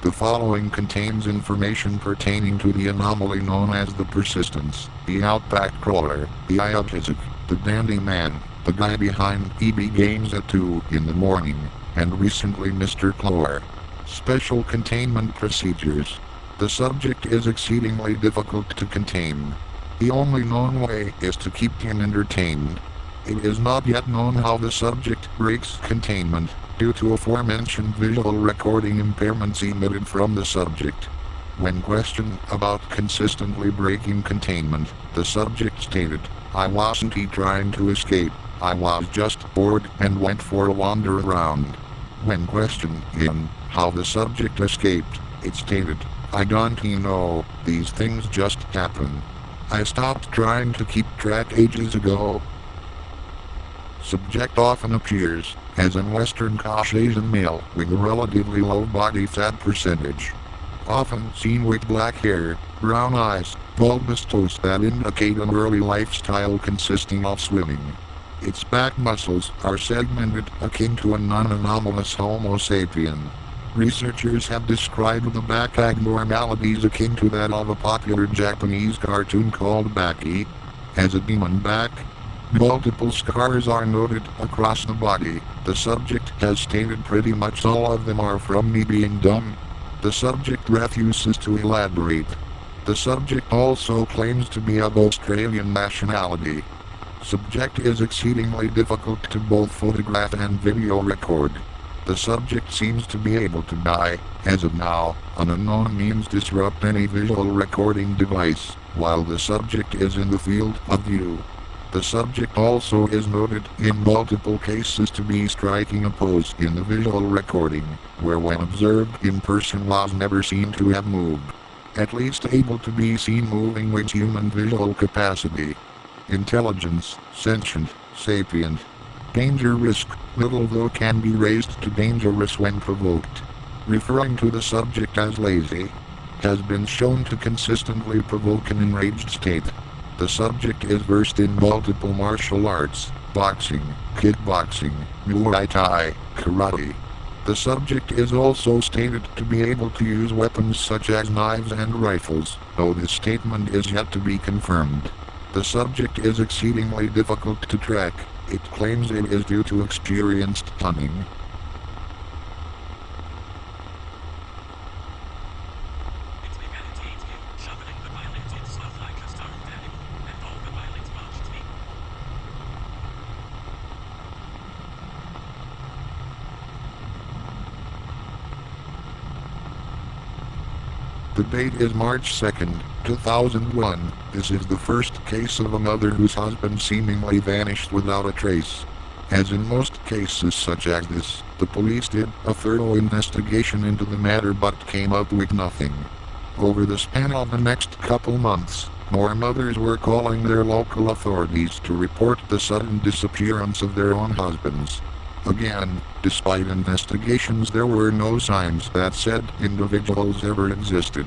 The following contains information pertaining to the anomaly known as the persistence, the outback crawler, the Iautism, the dandy man, the guy behind EB Games at 2 in the morning, and recently Mr. Klor. Special containment procedures. The subject is exceedingly difficult to contain. The only known way is to keep him entertained. It is not yet known how the subject breaks containment, due to aforementioned visual recording impairments emitted from the subject. When questioned about consistently breaking containment, the subject stated, "I wasn't trying to escape, I was just bored and went for a wander around." When questioned in how the subject escaped, it stated, "I don't know, these things just happen. I stopped trying to keep track ages ago." Subject often appears as an Western Caucasian male with a relatively low body fat percentage. Often seen with black hair, brown eyes, bulbous toes that indicate an early lifestyle consisting of swimming. Its back muscles are segmented akin to a non-anomalous Homo sapien. Researchers have described the back abnormalities akin to that of a popular Japanese cartoon called Baki as a demon back. Multiple scars are noted across the body. The subject has stated pretty much all of them are from me being dumb. The subject refuses to elaborate. The subject also claims to be of Australian nationality. Subject is exceedingly difficult to both photograph and video record. The subject seems to be able to die, as of now, on unknown means disrupt any visual recording device, while the subject is in the field of view. The subject also is noted in multiple cases to be striking a pose in the visual recording, where when observed in person was never seen to have moved. At least able to be seen moving with human visual capacity. Intelligence, sentient, sapient. Danger risk, little though can be raised to dangerous when provoked. Referring to the subject as lazy, has been shown to consistently provoke an enraged state. The subject is versed in multiple martial arts, boxing, kickboxing, Muay Thai, karate. The subject is also stated to be able to use weapons such as knives and rifles, though this statement is yet to be confirmed. The subject is exceedingly difficult to track. It claims it is due to experienced hunting. The date is March 2nd, 2001. This is the first case of a mother whose husband seemingly vanished without a trace. As in most cases such as this, the police did a thorough investigation into the matter but came up with nothing. Over the span of the next couple months, more mothers were calling their local authorities to report the sudden disappearance of their own husbands. Again, despite investigations, there were no signs that said individuals ever existed.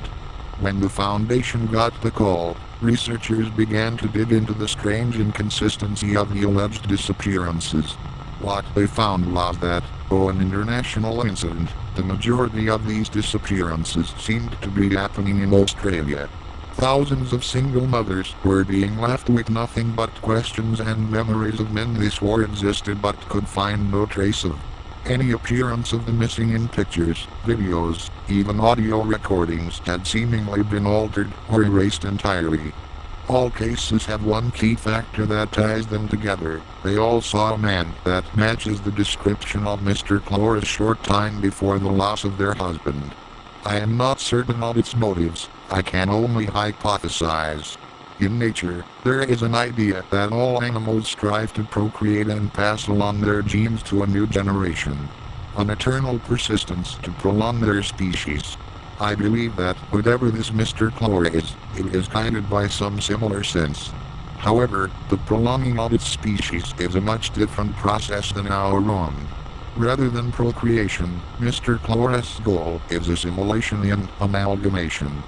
When the Foundation got the call, researchers began to dig into the strange inconsistency of the alleged disappearances. What they found was that, though an international incident, the majority of these disappearances seemed to be happening in Australia. Thousands of single mothers were being left with nothing but questions and memories of men they swore existed but could find no trace of. Any appearance of the missing in pictures, videos, even audio recordings had seemingly been altered or erased entirely. All cases have one key factor that ties them together. They all saw a man that matches the description of Mr. Klor a short time before the loss of their husband. I am not certain of its motives. I can only hypothesize. In nature, there is an idea that all animals strive to procreate and pass along their genes to a new generation. An eternal persistence to prolong their species. I believe that whatever this Mr. Klor is, it is guided by some similar sense. However, the prolonging of its species is a much different process than our own. Rather than procreation, Mr. Klor's goal is assimilation and amalgamation.